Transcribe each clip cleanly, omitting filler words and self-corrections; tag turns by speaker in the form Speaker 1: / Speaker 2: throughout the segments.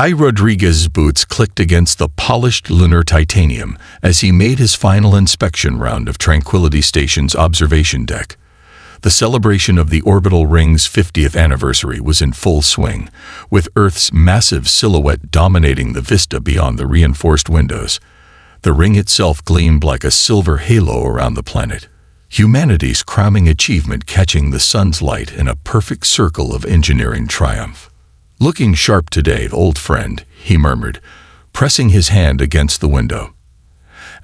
Speaker 1: Kai Rodriguez's boots clicked against the polished lunar titanium as he made his final inspection round of Tranquility Station's observation deck. The celebration of the orbital ring's 50th anniversary was in full swing, with Earth's massive silhouette dominating the vista beyond the reinforced windows. The ring itself gleamed like a silver halo around the planet, humanity's crowning achievement catching the sun's light in a perfect circle of engineering triumph. "Looking sharp today, old friend," he murmured, pressing his hand against the window.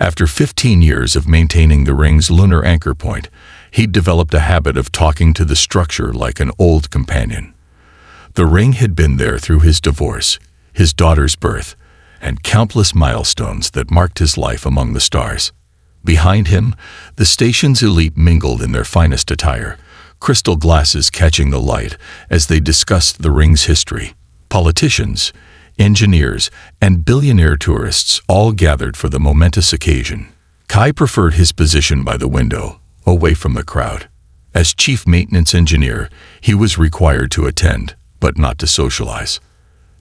Speaker 1: After 15 years of maintaining the ring's lunar anchor point, he'd developed a habit of talking to the structure like an old companion. The ring had been there through his divorce, his daughter's birth, and countless milestones that marked his life among the stars. Behind him, the station's elite mingled in their finest attire, crystal glasses catching the light as they discussed the ring's history. Politicians, engineers, and billionaire tourists all gathered for the momentous occasion. Kai preferred his position by the window, away from the crowd. As chief maintenance engineer, he was required to attend, but not to socialize.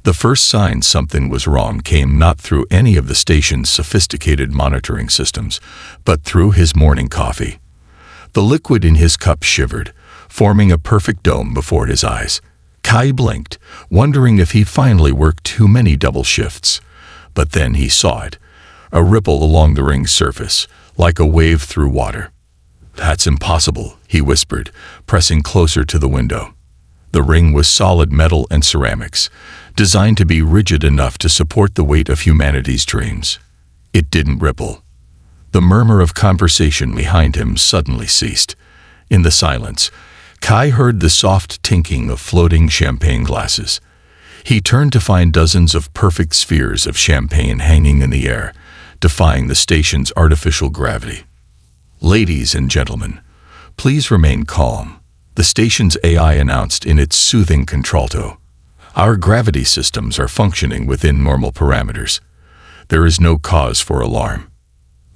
Speaker 1: The first sign something was wrong came not through any of the station's sophisticated monitoring systems, but through his morning coffee. The liquid in his cup shivered, forming a perfect dome before his eyes. Kai blinked, wondering if he'd finally worked too many double shifts. But then he saw it, a ripple along the ring's surface, like a wave through water. "That's impossible," he whispered, pressing closer to the window. The ring was solid metal and ceramics, designed to be rigid enough to support the weight of humanity's dreams. It didn't ripple. The murmur of conversation behind him suddenly ceased. In the silence, Kai heard the soft tinkling of floating champagne glasses. He turned to find dozens of perfect spheres of champagne hanging in the air, defying the station's artificial gravity. "Ladies and gentlemen, please remain calm," the station's AI announced in its soothing contralto. "Our gravity systems are functioning within normal parameters. There is no cause for alarm."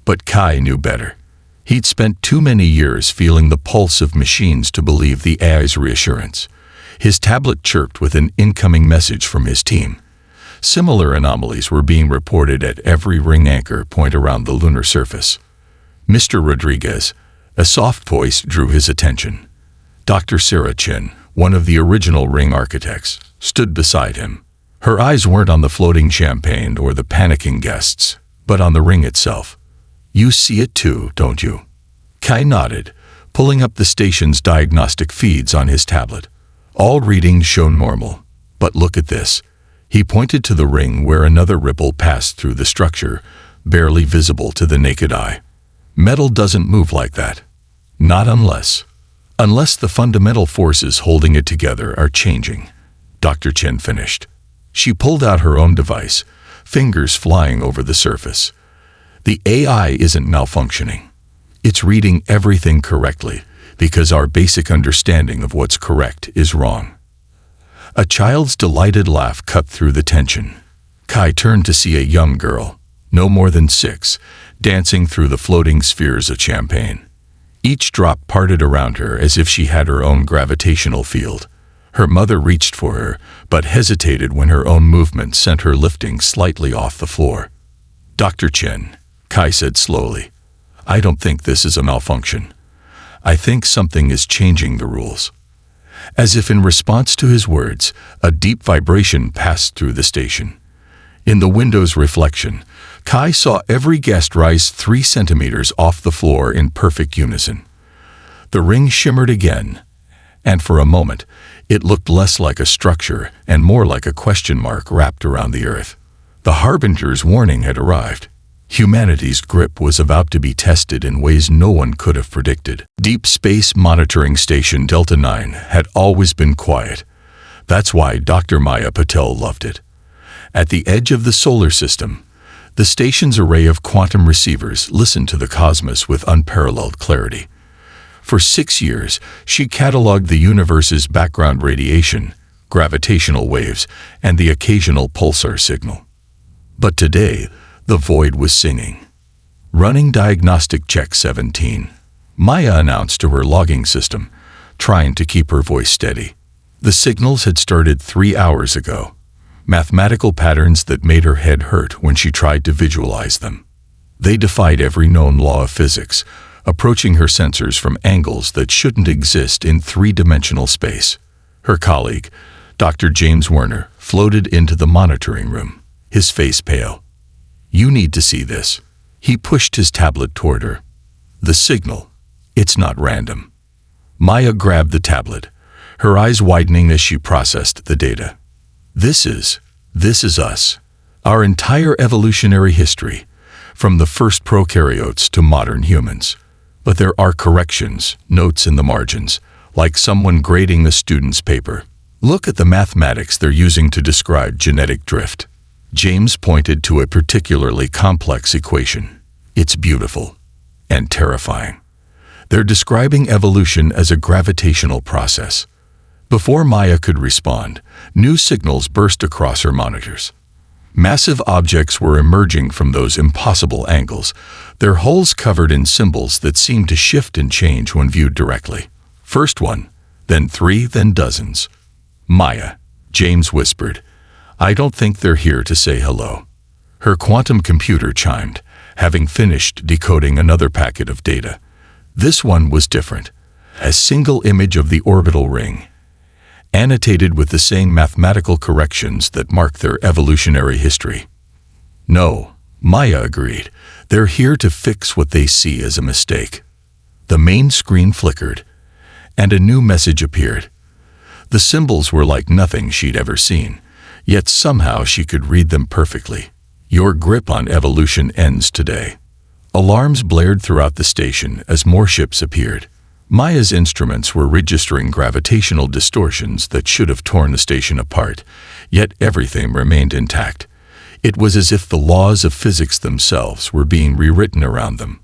Speaker 1: But Kai knew better. He'd spent too many years feeling the pulse of machines to believe the AI's reassurance. His tablet chirped with an incoming message from his team. Similar anomalies were being reported at every ring anchor point around the lunar surface. Mr. Rodriguez, a soft voice drew his attention. Dr. Sarah Chin, one of the original ring architects, stood beside him. Her eyes weren't on the floating champagne or the panicking guests, but on the ring itself. "You see it too, don't you?" Kai nodded, pulling up the station's diagnostic feeds on his tablet. All readings show normal. But look at this. He pointed to the ring where another ripple passed through the structure, barely visible to the naked eye. "Metal doesn't move like that. Not unless the fundamental forces holding it together are changing," Dr. Chen finished. She pulled out her own device, fingers flying over the surface. "The AI isn't malfunctioning. It's reading everything correctly, because our basic understanding of what's correct is wrong." A child's delighted laugh cut through the tension. Kai turned to see a young girl, no more than 6, dancing through the floating spheres of champagne. Each drop parted around her as if she had her own gravitational field. Her mother reached for her, but hesitated when her own movement sent her lifting slightly off the floor. "Dr. Chen," Kai said slowly, "I don't think this is a malfunction. I think something is changing the rules." As if in response to his words, a deep vibration passed through the station. In the window's reflection, Kai saw every guest rise 3 centimeters off the floor in perfect unison. The ring shimmered again, and for a moment, it looked less like a structure and more like a question mark wrapped around the Earth. The Harbinger's warning had arrived. Humanity's grip was about to be tested in ways no one could have predicted. Deep Space Monitoring Station Delta 9 had always been quiet. That's why Dr. Maya Patel loved it. At the edge of the solar system, the station's array of quantum receivers listened to the cosmos with unparalleled clarity. For 6 years, she cataloged the universe's background radiation, gravitational waves, and the occasional pulsar signal. But today, the void was singing. "Running diagnostic check 17, Maya announced to her logging system, trying to keep her voice steady. The signals had started 3 hours ago. mathematical patterns that made her head hurt when she tried to visualize them. They defied every known law of physics, approaching her sensors from angles that shouldn't exist in three-dimensional space. Her colleague, Dr. James Werner, floated into the monitoring room, his face pale. "You need to see this." He pushed his tablet toward her. "The signal. It's not random." Maya grabbed the tablet, her eyes widening as she processed the data. This is us. Our entire evolutionary history, from the first prokaryotes to modern humans. But there are corrections, notes in the margins, like someone grading a student's paper. "Look at the mathematics they're using to describe genetic drift." James pointed to a particularly complex equation. "It's beautiful and terrifying. They're describing evolution as a gravitational process." Before Maya could respond, new signals burst across her monitors. Massive objects were emerging from those impossible angles, their hulls covered in symbols that seemed to shift and change when viewed directly. First one, then three, then dozens. "Maya," James whispered, "I don't think they're here to say hello." Her quantum computer chimed, having finished decoding another packet of data. This one was different, a single image of the orbital ring, annotated with the same mathematical corrections that mark their evolutionary history. "No," Maya agreed, "they're here to fix what they see as a mistake." The main screen flickered, and a new message appeared. The symbols were like nothing she'd ever seen, yet somehow she could read them perfectly. "Your grip on evolution ends today." Alarms blared throughout the station as more ships appeared. Maya's instruments were registering gravitational distortions that should have torn the station apart, yet everything remained intact. It was as if the laws of physics themselves were being rewritten around them.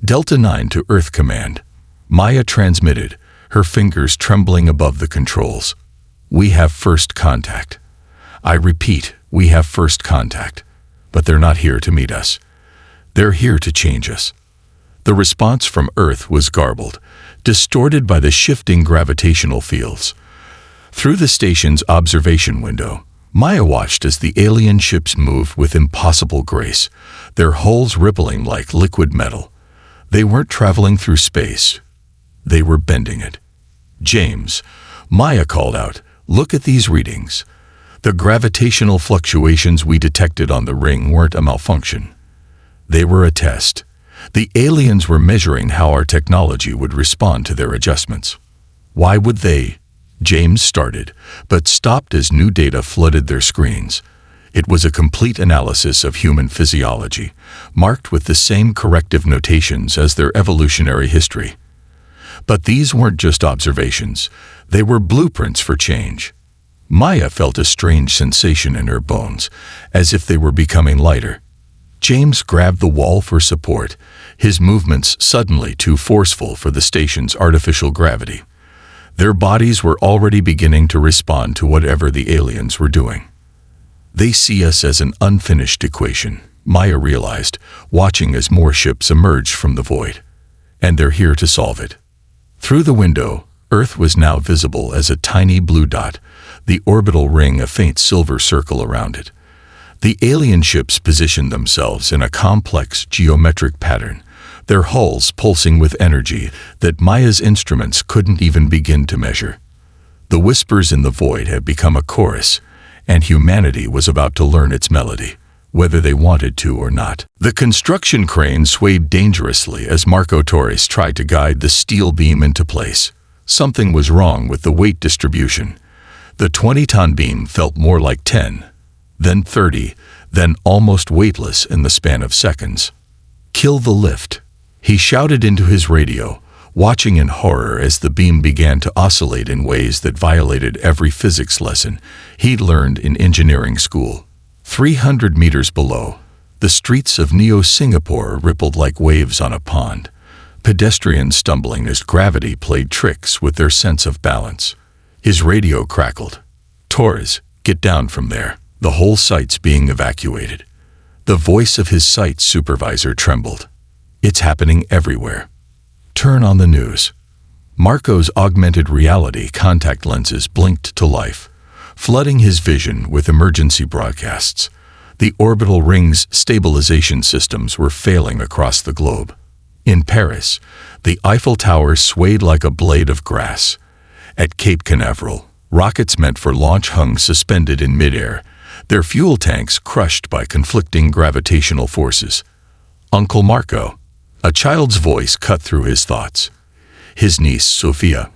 Speaker 1: "Delta 9 to Earth Command," Maya transmitted, her fingers trembling above the controls. "We have first contact. I repeat, we have first contact. But they're not here to meet us. They're here to change us." The response from Earth was garbled, distorted by the shifting gravitational fields. Through the station's observation window, Maya watched as the alien ships moved with impossible grace, their hulls rippling like liquid metal. They weren't traveling through space. They were bending it. "James," Maya called out, "look at these readings. The gravitational fluctuations we detected on the ring weren't a malfunction. They were a test. The aliens were measuring how our technology would respond to their adjustments." "Why would they?" James started, but stopped as new data flooded their screens. It was a complete analysis of human physiology, marked with the same corrective notations as their evolutionary history. But these weren't just observations. They were blueprints for change. Maya felt a strange sensation in her bones, as if they were becoming lighter. James grabbed the wall for support, his movements suddenly too forceful for the station's artificial gravity. Their bodies were already beginning to respond to whatever the aliens were doing. "They see us as an unfinished equation," Maya realized, watching as more ships emerged from the void. "And they're here to solve it." Through the window, Earth was now visible as a tiny blue dot, the orbital ring a faint silver circle around it. The alien ships positioned themselves in a complex geometric pattern, their hulls pulsing with energy that Maya's instruments couldn't even begin to measure. The whispers in the void had become a chorus, and humanity was about to learn its melody, whether they wanted to or not. The construction crane swayed dangerously as Marco Torres tried to guide the steel beam into place. Something was wrong with the weight distribution. The 20-ton beam felt more like 10, then 30, then almost weightless in the span of seconds. "Kill the lift," he shouted into his radio, watching in horror as the beam began to oscillate in ways that violated every physics lesson he'd learned in engineering school. 300 meters below, the streets of Neo-Singapore rippled like waves on a pond, pedestrians stumbling as gravity played tricks with their sense of balance. His radio crackled. "Torres, get down from there. The whole site's being evacuated." The voice of his site supervisor trembled. "It's happening everywhere. Turn on the news." Marco's augmented reality contact lenses blinked to life. flooding his vision with emergency broadcasts. The orbital ring's stabilization systems were failing across the globe. In Paris, the Eiffel Tower swayed like a blade of grass. At Cape Canaveral, rockets meant for launch hung suspended in midair, their fuel tanks crushed by conflicting gravitational forces. Uncle Marco, a child's voice cut through his thoughts. His niece, Sophia,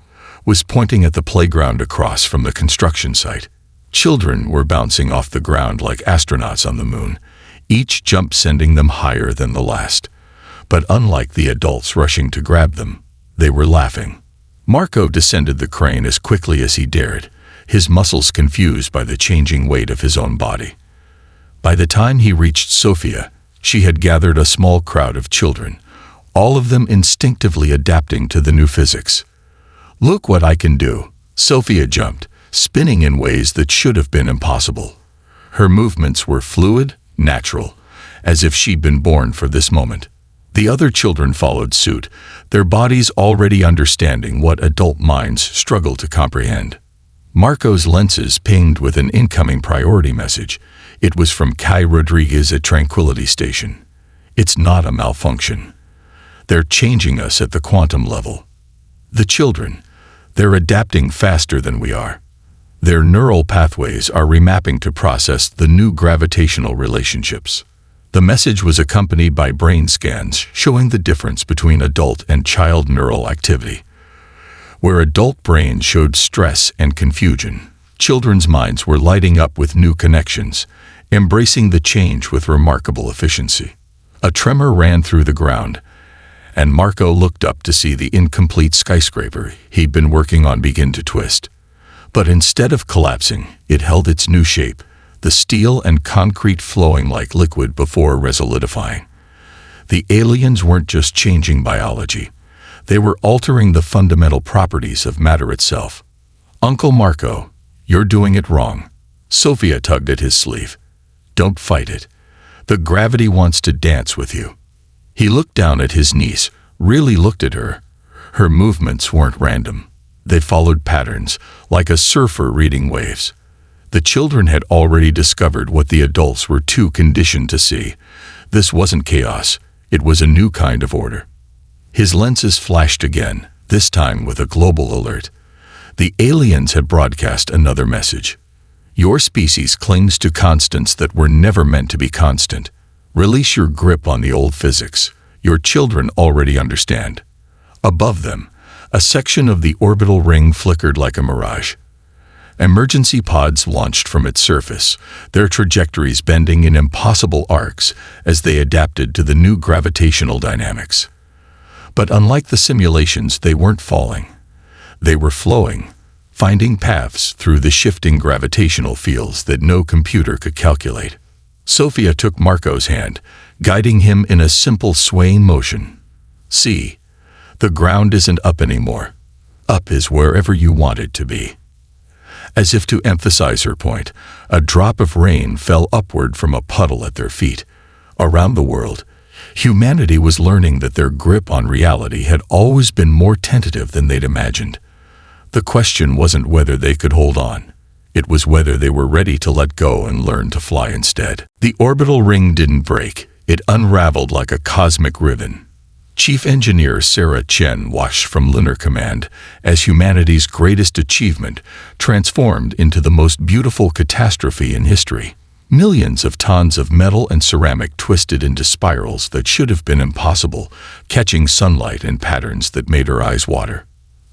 Speaker 1: was pointing at the playground across from the construction site. Children were bouncing off the ground like astronauts on the moon, each jump sending them higher than the last. But unlike the adults rushing to grab them, they were laughing. Marco descended the crane as quickly as he dared, his muscles confused by the changing weight of his own body. By the time he reached Sophia, she had gathered a small crowd of children, all of them instinctively adapting to the new physics. "Look what I can do," Sophia jumped, spinning in ways that should have been impossible. Her movements were fluid, natural, as if she'd been born for this moment. The other children followed suit, their bodies already understanding what adult minds struggle to comprehend. Marco's lenses pinged with an incoming priority message. It was from Kai Rodriguez at Tranquility Station. "It's not a malfunction. They're changing us at the quantum level. The children, they're adapting faster than we are. Their neural pathways are remapping to process the new gravitational relationships." The message was accompanied by brain scans showing the difference between adult and child neural activity. Where adult brains showed stress and confusion, children's minds were lighting up with new connections, embracing the change with remarkable efficiency. A tremor ran through the ground, and Marco looked up to see the incomplete skyscraper he'd been working on begin to twist. But instead of collapsing, it held its new shape, the steel and concrete flowing like liquid before resolidifying. The aliens weren't just changing biology. They were altering the fundamental properties of matter itself. "Uncle Marco, you're doing it wrong." Sophia tugged at his sleeve. "Don't fight it. The gravity wants to dance with you." He looked down at his niece, really looked at her. Her movements weren't random. They followed patterns, like a surfer reading waves. The children had already discovered what the adults were too conditioned to see. This wasn't chaos. It was a new kind of order. His lenses flashed again, this time with a global alert. The aliens had broadcast another message. "Your species clings to constants that were never meant to be constant. Release your grip on the old physics. Your children already understand." Above them, a section of the orbital ring flickered like a mirage. Emergency pods launched from its surface, their trajectories bending in impossible arcs as they adapted to the new gravitational dynamics. But unlike the simulations, they weren't falling. They were flowing, finding paths through the shifting gravitational fields that no computer could calculate. Sophia took Marco's hand, guiding him in a simple swaying motion. "See, the ground isn't up anymore. Up is wherever you want it to be." As if to emphasize her point, a drop of rain fell upward from a puddle at their feet. Around the world, humanity was learning that their grip on reality had always been more tentative than they'd imagined. The question wasn't whether they could hold on. It was whether they were ready to let go and learn to fly instead. The orbital ring didn't break. It unraveled like a cosmic ribbon. Chief Engineer Sarah Chen watched from Lunar Command as humanity's greatest achievement transformed into the most beautiful catastrophe in history. Millions of tons of metal and ceramic twisted into spirals that should have been impossible, catching sunlight in patterns that made her eyes water.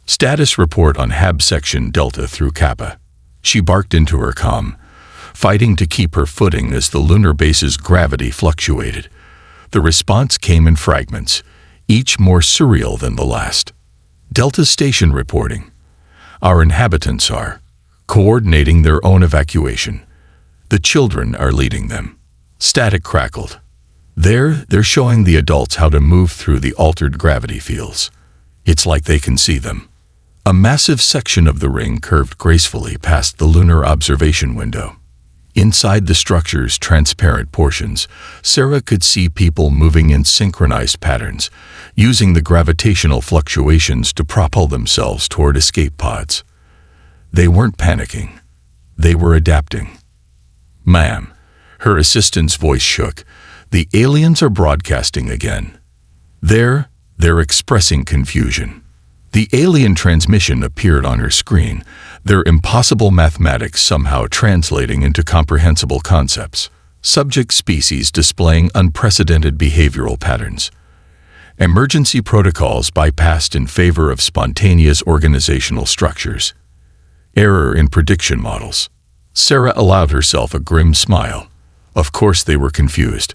Speaker 1: "Status report on HAB section Delta through Kappa." She barked into her comm, fighting to keep her footing as the lunar base's gravity fluctuated. The response came in fragments, each more surreal than the last. "Delta station reporting. Our inhabitants are coordinating their own evacuation. The children are leading them." Static crackled. They're showing the adults how to move through the altered gravity fields. It's like they can see them. A massive section of the ring curved gracefully past the lunar observation window. Inside the structure's transparent portions, Sarah could see people moving in synchronized patterns, using the gravitational fluctuations to propel themselves toward escape pods. They weren't panicking. They were adapting. "Ma'am," her assistant's voice shook, "the aliens are broadcasting again. They're expressing confusion." The alien transmission appeared on her screen, their impossible mathematics somehow translating into comprehensible concepts. Subject species displaying unprecedented behavioral patterns. Emergency protocols bypassed in favor of spontaneous organizational structures. Error in prediction models. Sarah allowed herself a grim smile. Of course they were confused.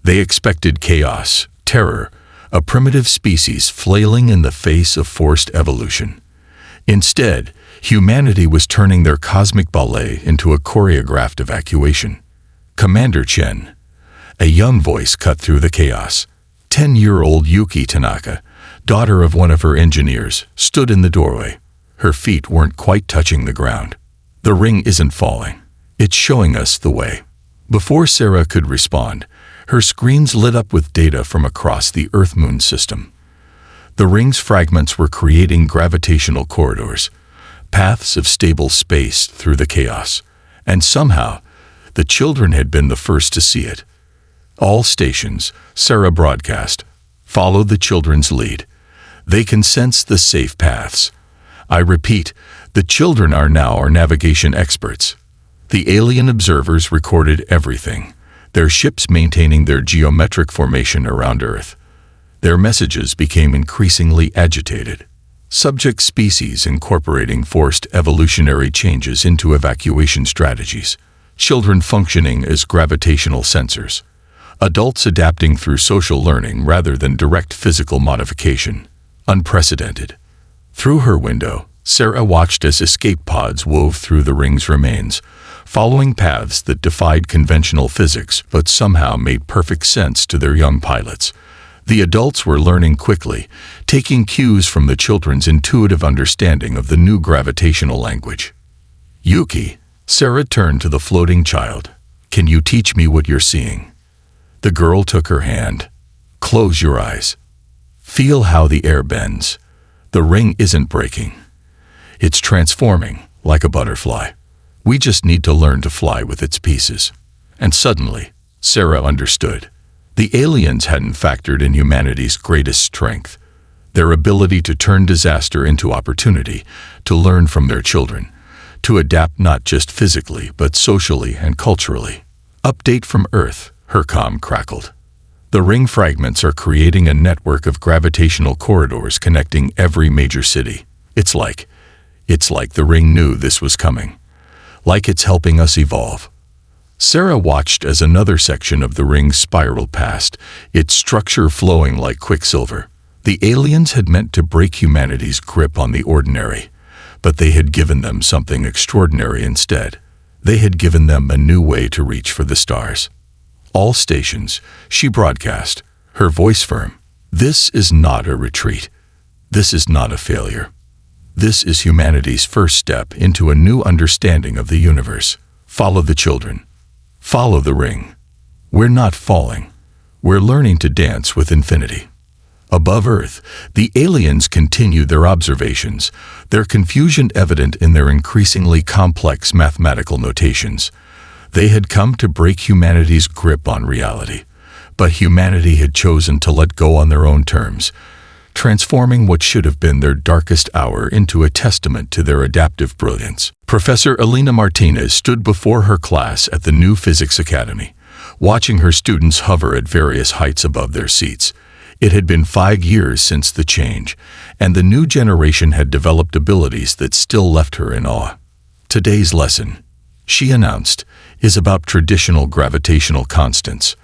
Speaker 1: They expected chaos, terror, a primitive species flailing in the face of forced evolution. Instead, humanity was turning their cosmic ballet into a choreographed evacuation. "Commander Chen." A young voice cut through the chaos. 10-year-old Yuki Tanaka, daughter of one of her engineers, stood in the doorway. Her feet weren't quite touching the ground. "The ring isn't falling. It's showing us the way." Before Sarah could respond, her screens lit up with data from across the Earth-Moon system. The ring's fragments were creating gravitational corridors, paths of stable space through the chaos, and somehow, the children had been the first to see it. "All stations," Sarah broadcast, "follow the children's lead. They can sense the safe paths. I repeat, the children are now our navigation experts." The alien observers recorded everything, their ships maintaining their geometric formation around Earth. Their messages became increasingly agitated. Subject species incorporating forced evolutionary changes into evacuation strategies. Children functioning as gravitational sensors. Adults adapting through social learning rather than direct physical modification. Unprecedented. Through her window, Sarah watched as escape pods wove through the ring's remains, following paths that defied conventional physics but somehow made perfect sense to their young pilots. The adults were learning quickly, taking cues from the children's intuitive understanding of the new gravitational language. "Yuki," Sarah turned to the floating child. "Can you teach me what you're seeing?" The girl took her hand. "Close your eyes. Feel how the air bends. The ring isn't breaking. It's transforming, like a butterfly. We just need to learn to fly with its pieces." And suddenly, Sarah understood. The aliens hadn't factored in humanity's greatest strength, their ability to turn disaster into opportunity, to learn from their children, to adapt not just physically but socially and culturally. "Update from Earth," her comm crackled. "The ring fragments are creating a network of gravitational corridors connecting every major city. It's like the ring knew this was coming. Like it's helping us evolve." Sarah watched as another section of the ring spiraled past, its structure flowing like quicksilver. The aliens had meant to break humanity's grip on the ordinary, but they had given them something extraordinary instead. They had given them a new way to reach for the stars. "All stations," she broadcast, her voice firm. "This is not a retreat. This is not a failure. This is humanity's first step into a new understanding of the universe. Follow the children. Follow the ring. We're not falling. We're learning to dance with infinity." Above Earth, the aliens continued their observations, their confusion evident in their increasingly complex mathematical notations. They had come to break humanity's grip on reality, but humanity had chosen to let go on their own terms, transforming what should have been their darkest hour into a testament to their adaptive brilliance. Professor Elena Martinez stood before her class at the new Physics Academy, watching her students hover at various heights above their seats. It had been 5 years since the change, and the new generation had developed abilities that still left her in awe. "Today's lesson," she announced, "is about traditional gravitational constants."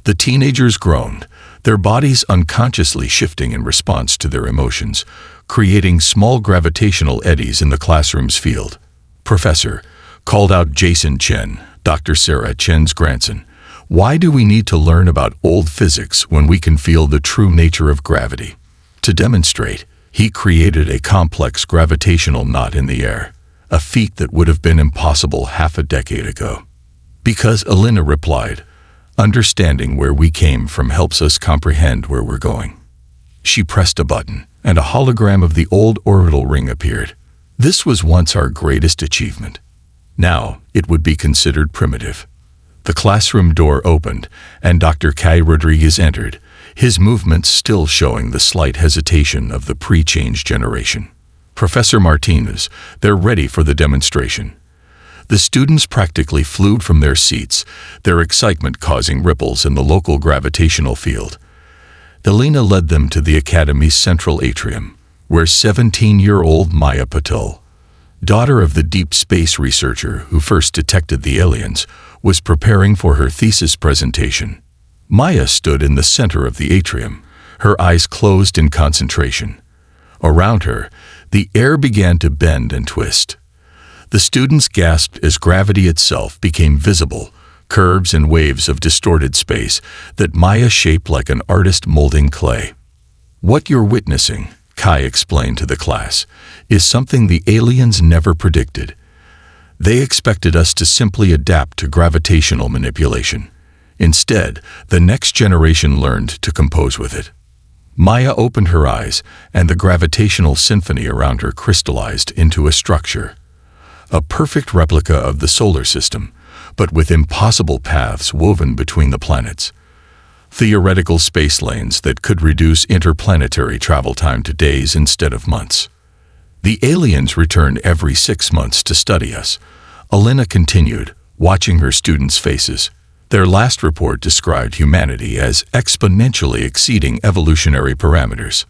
Speaker 1: The teenagers groaned, their bodies unconsciously shifting in response to their emotions, creating small gravitational eddies in the classroom's field. "Professor," called out Jason Chen, Dr. Sarah Chen's grandson, "why do we need to learn about old physics when we can feel the true nature of gravity?" To demonstrate, he created a complex gravitational knot in the air, a feat that would have been impossible half a decade ago. "Because," Elena replied, "understanding where we came from helps us comprehend where we're going." She pressed a button, and a hologram of the old orbital ring appeared. "This was once our greatest achievement. Now, it would be considered primitive. The classroom door opened, and Dr. Kai Rodriguez entered, his movements still showing the slight hesitation of the pre-change generation. Professor Martinez, they're ready for the demonstration. The students practically flew from their seats, their excitement causing ripples in the local gravitational field. Delina led them to the Academy's central atrium, where 17-year-old Maya Patel, daughter of the deep space researcher who first detected the aliens, was preparing for her thesis presentation. Maya stood in the center of the atrium, her eyes closed in concentration. Around her, the air began to bend and twist. The students gasped as gravity itself became visible, curves and waves of distorted space that Maya shaped like an artist molding clay. "What you're witnessing," Kai explained to the class, "is something the aliens never predicted. They expected us to simply adapt to gravitational manipulation. Instead, the next generation learned to compose with it." Maya opened her eyes, and the gravitational symphony around her crystallized into a structure. A perfect replica of the solar system, but with impossible paths woven between the planets. Theoretical space lanes that could reduce interplanetary travel time to days instead of months. "The aliens return every 6 months to study us," Alina continued, watching her students' faces. Their last report described humanity as exponentially exceeding evolutionary parameters.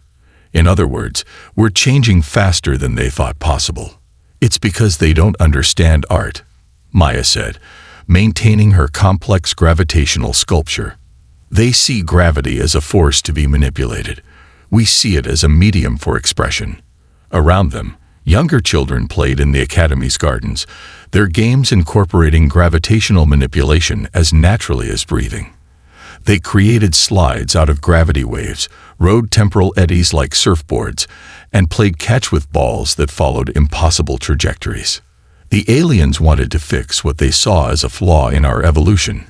Speaker 1: In other words, we're changing faster than they thought possible. "It's because they don't understand art," Maya said, maintaining her complex gravitational sculpture. "They see gravity as a force to be manipulated. We see it as a medium for expression." Around them, younger children played in the Academy's gardens, their games incorporating gravitational manipulation as naturally as breathing. They created slides out of gravity waves, rode temporal eddies like surfboards, and played catch with balls that followed impossible trajectories. "The aliens wanted to fix what they saw as a flaw in our evolution,"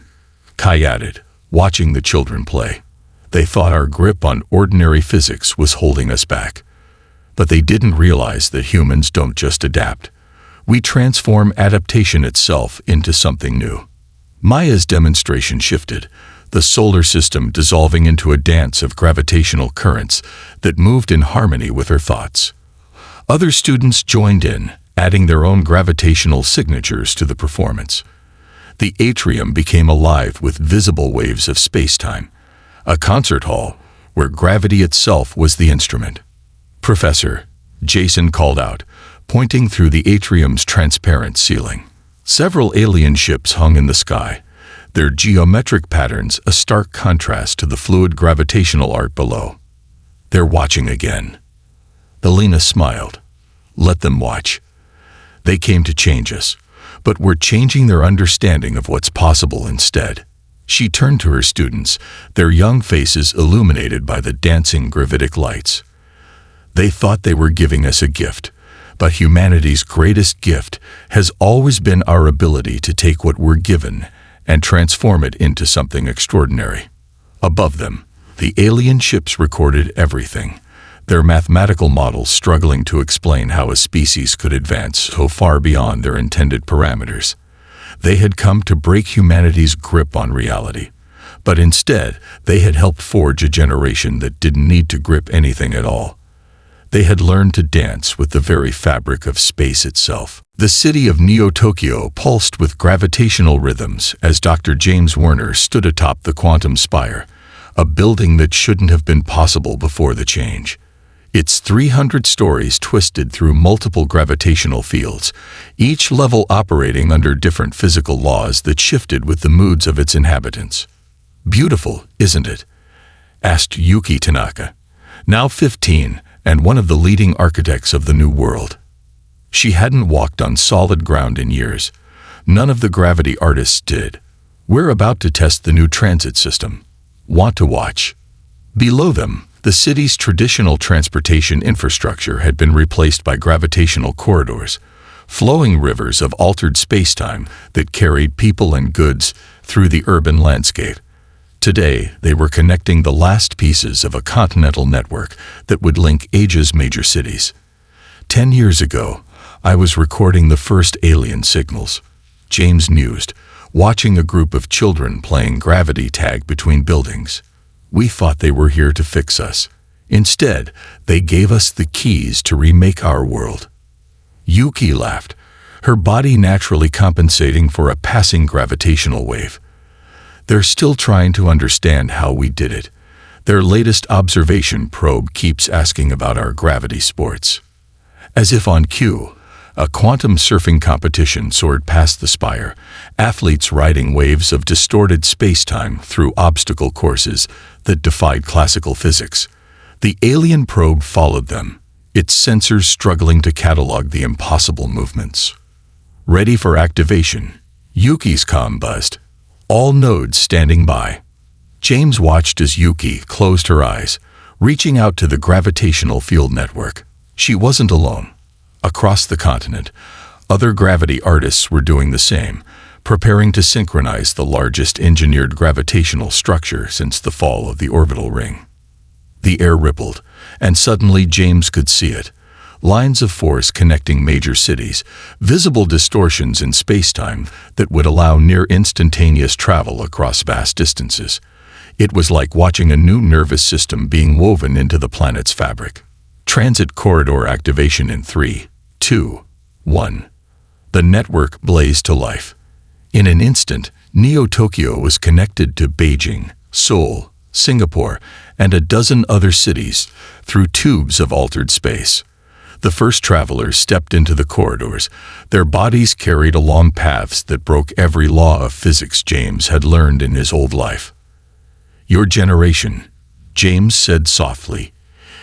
Speaker 1: Kai added, watching the children play. "They thought our grip on ordinary physics was holding us back. But they didn't realize that humans don't just adapt. We transform adaptation itself into something new." Maya's demonstration shifted, the solar system dissolving into a dance of gravitational currents that moved in harmony with her thoughts. Other students joined in, adding their own gravitational signatures to the performance. The atrium became alive with visible waves of space-time, a concert hall where gravity itself was the instrument. "Professor," Jason called out, pointing through the atrium's transparent ceiling. Several alien ships hung in the sky, their geometric patterns a stark contrast to the fluid gravitational art below. "They're watching again." Delina smiled. "Let them watch. They came to change us, but we're changing their understanding of what's possible instead." She turned to her students, their young faces illuminated by the dancing gravitic lights. "They thought they were giving us a gift, but humanity's greatest gift has always been our ability to take what we're given and transform it into something extraordinary." Above them, the alien ships recorded everything, their mathematical models struggling to explain how a species could advance so far beyond their intended parameters. They had come to break humanity's grip on reality, but instead they had helped forge a generation that didn't need to grip anything at all. They had learned to dance with the very fabric of space itself. The city of Neo-Tokyo pulsed with gravitational rhythms as Dr. James Werner stood atop the Quantum Spire, a building that shouldn't have been possible before the change. Its 300 stories twisted through multiple gravitational fields, each level operating under different physical laws that shifted with the moods of its inhabitants. "Beautiful, isn't it?" asked Yuki Tanaka, now 15, and one of the leading architects of the New World. She hadn't walked on solid ground in years. None of the gravity artists did. "We're about to test the new transit system. Want to watch?" Below them, the city's traditional transportation infrastructure had been replaced by gravitational corridors, flowing rivers of altered spacetime that carried people and goods through the urban landscape. Today, they were connecting the last pieces of a continental network that would link Asia's major cities. 10 years ago, I was recording the first alien signals, James mused, watching a group of children playing gravity tag between buildings. We thought they were here to fix us. Instead, they gave us the keys to remake our world. Yuki laughed, her body naturally compensating for a passing gravitational wave. They're still trying to understand how we did it. Their latest observation probe keeps asking about our gravity sports. As if on cue, a quantum surfing competition soared past the spire, athletes riding waves of distorted space-time through obstacle courses that defied classical physics. The alien probe followed them, its sensors struggling to catalog the impossible movements. Ready for activation, Yuki's comm buzzed, all nodes standing by. James watched as Yuki closed her eyes, reaching out to the gravitational field network. She wasn't alone. Across the continent, other gravity artists were doing the same, preparing to synchronize the largest engineered gravitational structure since the fall of the orbital ring. The air rippled, and suddenly James could see it. Lines of force connecting major cities, visible distortions in space-time that would allow near-instantaneous travel across vast distances. It was like watching a new nervous system being woven into the planet's fabric. Transit corridor activation in 3, 2, 1. The network blazed to life. In an instant, Neo-Tokyo was connected to Beijing, Seoul, Singapore, and a dozen other cities through tubes of altered space. The first travelers stepped into the corridors, their bodies carried along paths that broke every law of physics James had learned in his old life. Your generation, James said softly.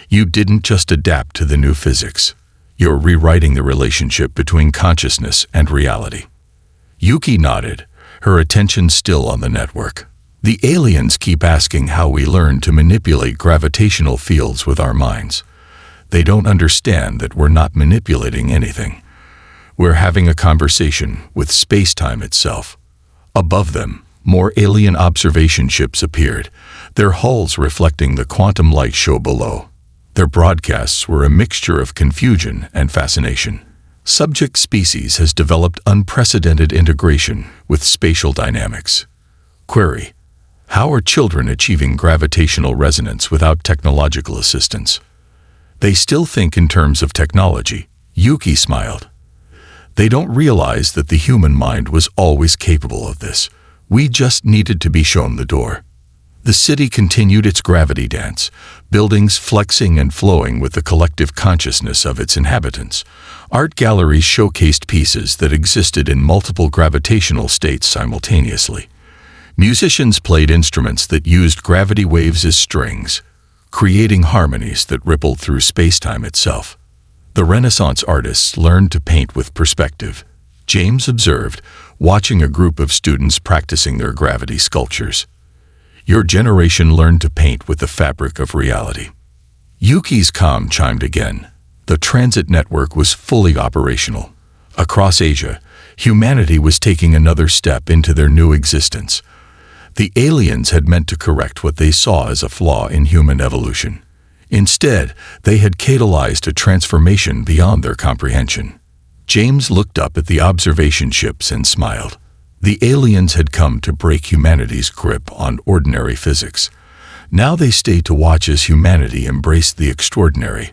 Speaker 1: You didn't just adapt to the new physics. You're rewriting the relationship between consciousness and reality. Yuki nodded, her attention still on the network. The aliens keep asking how we learn to manipulate gravitational fields with our minds. They don't understand that we're not manipulating anything. We're having a conversation with space-time itself. Above them, more alien observation ships appeared, their hulls reflecting the quantum light show below. Their broadcasts were a mixture of confusion and fascination. Subject species has developed unprecedented integration with spatial dynamics. Query: how are children achieving gravitational resonance without technological assistance? They still think in terms of technology. Yuki smiled. They don't realize that the human mind was always capable of this. We just needed to be shown the door. The city continued its gravity dance, buildings flexing and flowing with the collective consciousness of its inhabitants. Art galleries showcased pieces that existed in multiple gravitational states simultaneously. Musicians played instruments that used gravity waves as strings, creating harmonies that rippled through space-time itself. The Renaissance artists learned to paint with perspective, James observed, watching a group of students practicing their gravity sculptures. Your generation learned to paint with the fabric of reality. Yuki's comm chimed again. The transit network was fully operational. Across Asia, humanity was taking another step into their new existence. The aliens had meant to correct what they saw as a flaw in human evolution. Instead, they had catalyzed a transformation beyond their comprehension. James looked up at the observation ships and smiled. The aliens had come to break humanity's grip on ordinary physics. Now they stayed to watch as humanity embraced the extraordinary,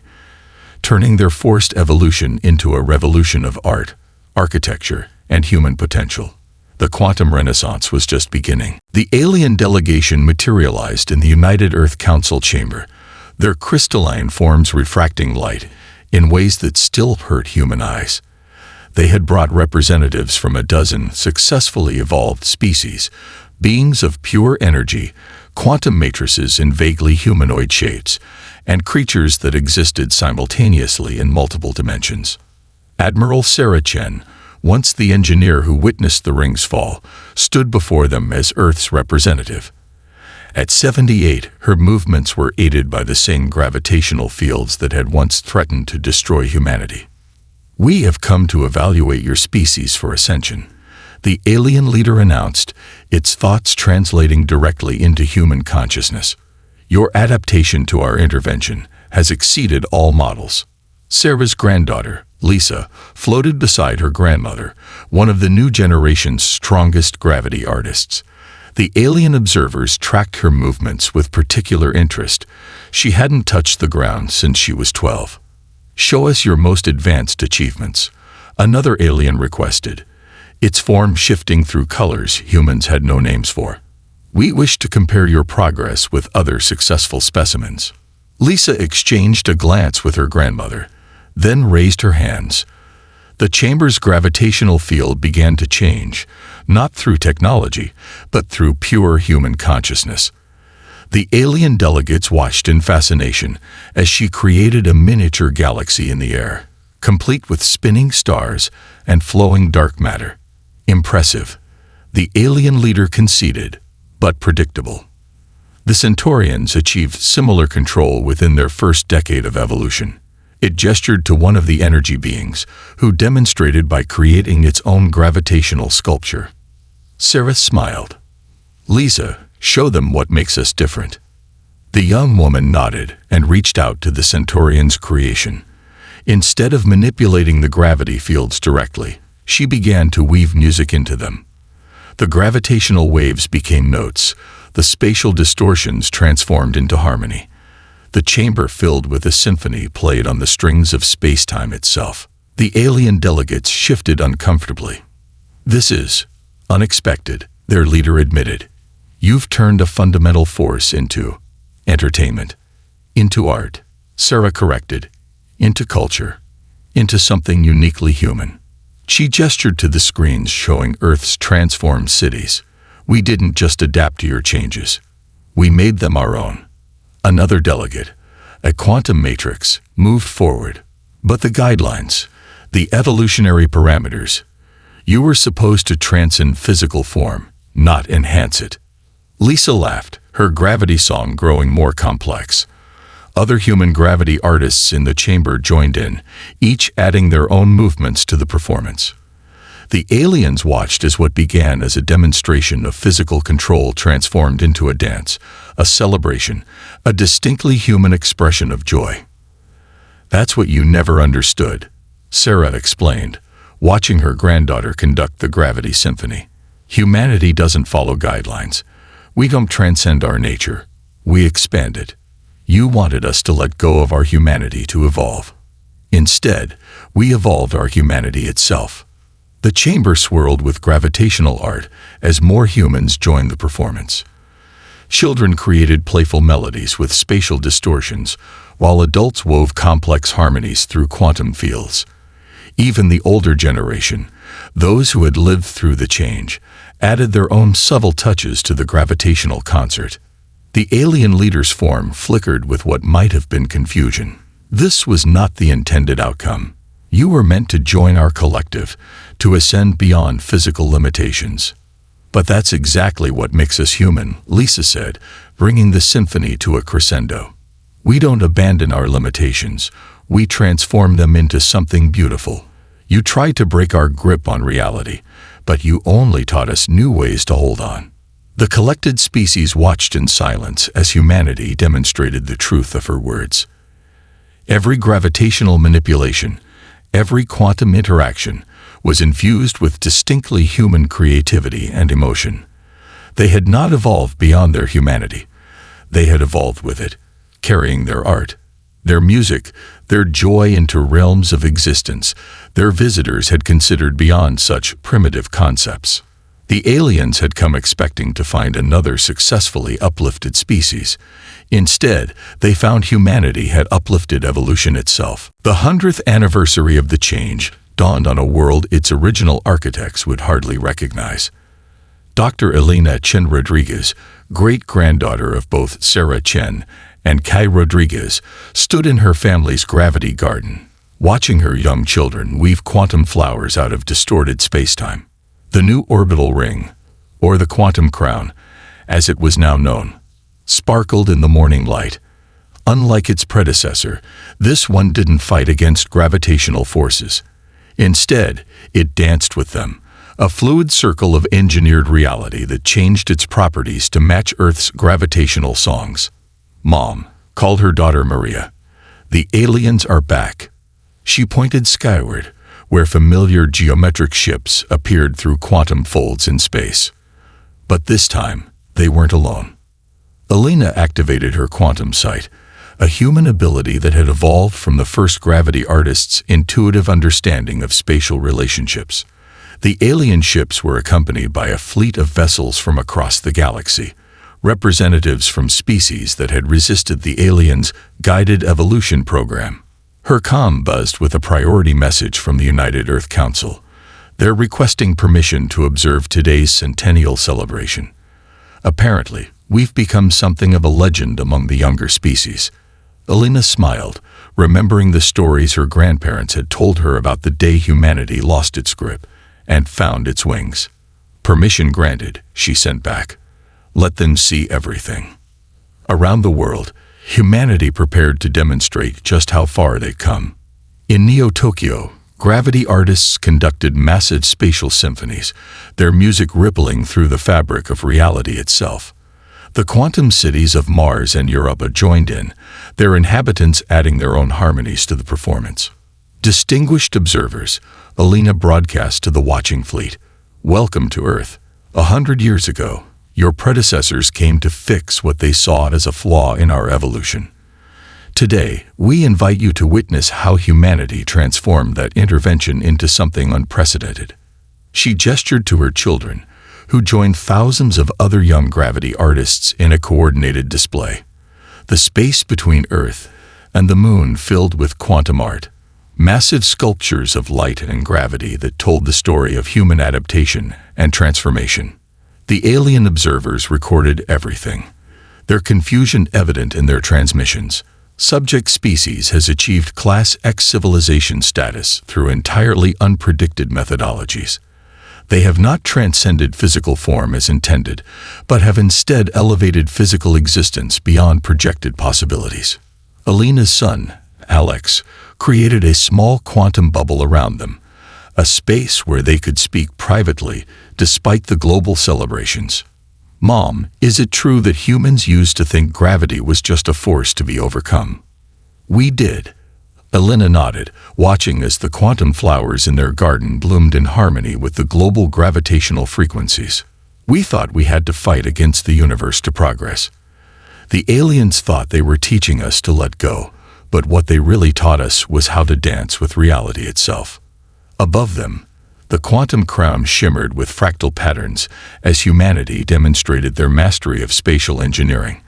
Speaker 1: turning their forced evolution into a revolution of art, architecture, and human potential. The quantum renaissance was just beginning. The alien delegation materialized in the United Earth Council chamber, their crystalline forms refracting light in ways that still hurt human eyes. They had brought representatives from a dozen successfully evolved species, beings of pure energy, quantum matrices in vaguely humanoid shapes, and creatures that existed simultaneously in multiple dimensions. Admiral Sarah Chen, once the engineer who witnessed the ring's fall, stood before them as Earth's representative. At 78, her movements were aided by the same gravitational fields that had once threatened to destroy humanity. We have come to evaluate your species for ascension, the alien leader announced, its thoughts translating directly into human consciousness. Your adaptation to our intervention has exceeded all models. Sarah's granddaughter, Lisa floated beside her grandmother, one of the new generation's strongest gravity artists. The alien observers tracked her movements with particular interest. She hadn't touched the ground since she was 12. "Show us your most advanced achievements," another alien requested, its form shifting through colors humans had no names for. "We wish to compare your progress with other successful specimens." Lisa exchanged a glance with her grandmother, then raised her hands. The chamber's gravitational field began to change, not through technology, but through pure human consciousness. The alien delegates watched in fascination as she created a miniature galaxy in the air, complete with spinning stars and flowing dark matter. Impressive, the alien leader conceded, but predictable. The Centaurians achieved similar control within their first decade of evolution. It gestured to one of the energy beings, who demonstrated by creating its own gravitational sculpture. Sarah smiled. "Lisa, show them what makes us different." The young woman nodded and reached out to the Centaurian's creation. Instead of manipulating the gravity fields directly, she began to weave music into them. The gravitational waves became notes, the spatial distortions transformed into harmony. The chamber filled with a symphony played on the strings of space-time itself. The alien delegates shifted uncomfortably. "This is unexpected," their leader admitted. "You've turned a fundamental force into entertainment, into art," Sarah corrected, "into culture, into something uniquely human." She gestured to the screens showing Earth's transformed cities. "We didn't just adapt to your changes. We made them our own." Another delegate, a quantum matrix, moved forward. "But the guidelines, the evolutionary parameters, you were supposed to transcend physical form, not enhance it." Lisa laughed, her gravity song growing more complex. Other human gravity artists in the chamber joined in, each adding their own movements to the performance. The aliens watched as what began as a demonstration of physical control transformed into a dance, a celebration, a distinctly human expression of joy. "That's what you never understood," Sarah explained, watching her granddaughter conduct the gravity symphony. "Humanity doesn't follow guidelines. We don't transcend our nature. We expand it. You wanted us to let go of our humanity to evolve. Instead, we evolved our humanity itself." The chamber swirled with gravitational art as more humans joined the performance. Children created playful melodies with spatial distortions, while adults wove complex harmonies through quantum fields. Even the older generation, those who had lived through the change, added their own subtle touches to the gravitational concert. The alien leader's form flickered with what might have been confusion. This was not the intended outcome. You were meant to join our collective, to ascend beyond physical limitations. "But that's exactly what makes us human," Lisa said, bringing the symphony to a crescendo. "We don't abandon our limitations. We transform them into something beautiful. You tried to break our grip on reality, but you only taught us new ways to hold on." The collected species watched in silence as humanity demonstrated the truth of her words. Every gravitational manipulation, every quantum interaction, was infused with distinctly human creativity and emotion. They had not evolved beyond their humanity. They had evolved with it, carrying their art, their music, their joy into realms of existence their visitors had considered beyond such primitive concepts. The aliens had come expecting to find another successfully uplifted species. Instead, they found humanity had uplifted evolution itself. The 100th anniversary of the change dawned on a world its original architects would hardly recognize. Dr. Elena Chen Rodriguez, great-granddaughter of both Sarah Chen and Kai Rodriguez, stood in her family's gravity garden, watching her young children weave quantum flowers out of distorted spacetime. The new orbital ring, or the quantum crown, as it was now known, sparkled in the morning light. Unlike its predecessor, this one didn't fight against gravitational forces. Instead, it danced with them, a fluid circle of engineered reality that changed its properties to match Earth's gravitational songs. "Mom," called her daughter Maria, "the aliens are back." She pointed skyward, where familiar geometric ships appeared through quantum folds in space. But this time, they weren't alone. Alina activated her quantum sight, a human ability that had evolved from the first gravity artists' intuitive understanding of spatial relationships. The alien ships were accompanied by a fleet of vessels from across the galaxy, representatives from species that had resisted the aliens' guided evolution program. Her comm buzzed with a priority message from the United Earth Council. They're requesting permission to observe today's centennial celebration. Apparently, we've become something of a legend among the younger species. Alina smiled, remembering the stories her grandparents had told her about the day humanity lost its grip and found its wings. Permission granted, she sent back. Let them see everything. Around the world, humanity prepared to demonstrate just how far they'd come. In Neo-Tokyo, gravity artists conducted massive spatial symphonies, their music rippling through the fabric of reality itself. The quantum cities of Mars and Europa joined in, their inhabitants adding their own harmonies to the performance. Distinguished observers, Alina broadcast to the watching fleet, "Welcome to Earth. 100 years ago, your predecessors came to fix what they saw as a flaw in our evolution. Today, we invite you to witness how humanity transformed that intervention into something unprecedented." She gestured to her children, who joined thousands of other young gravity artists in a coordinated display. The space between Earth and the Moon filled with quantum art, massive sculptures of light and gravity that told the story of human adaptation and transformation. The alien observers recorded everything, their confusion evident in their transmissions. Subject species has achieved Class X civilization status through entirely unpredicted methodologies. They have not transcended physical form as intended, but have instead elevated physical existence beyond projected possibilities. Alina's son, Alex, created a small quantum bubble around them, a space where they could speak privately despite the global celebrations. "Mom, is it true that humans used to think gravity was just a force to be overcome?" "We did." Alina nodded, watching as the quantum flowers in their garden bloomed in harmony with the global gravitational frequencies. "We thought we had to fight against the universe to progress. The aliens thought they were teaching us to let go, but what they really taught us was how to dance with reality itself." Above them, the quantum crown shimmered with fractal patterns as humanity demonstrated their mastery of spatial engineering.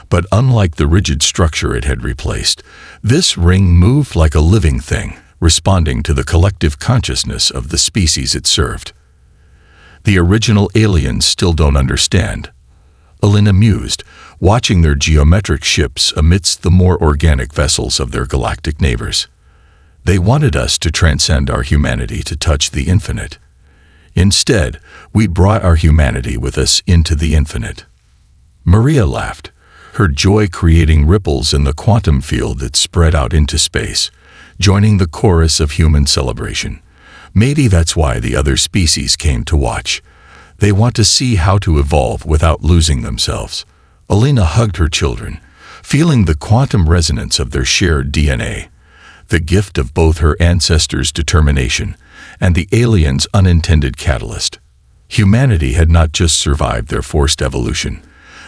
Speaker 1: But unlike the rigid structure it had replaced, this ring moved like a living thing, responding to the collective consciousness of the species it served. "The original aliens still don't understand," Alina mused, watching their geometric ships amidst the more organic vessels of their galactic neighbors. "They wanted us to transcend our humanity to touch the infinite. Instead, we brought our humanity with us into the infinite." Maria laughed, her joy creating ripples in the quantum field that spread out into space, joining the chorus of human celebration. Maybe that's why the other species came to watch. They want to see how to evolve without losing themselves. Alina hugged her children, feeling the quantum resonance of their shared DNA, the gift of both her ancestors' determination and the aliens' unintended catalyst. Humanity had not just survived their forced evolution.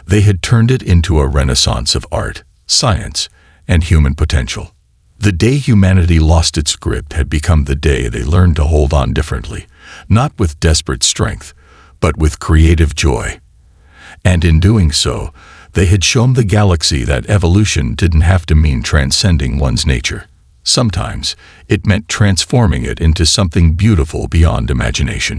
Speaker 1: They had turned it into a renaissance of art, science, and human potential. The day humanity lost its grip had become the day they learned to hold on differently, not with desperate strength, but with creative joy. And in doing so, they had shown the galaxy that evolution didn't have to mean transcending one's nature. Sometimes, it meant transforming it into something beautiful beyond imagination.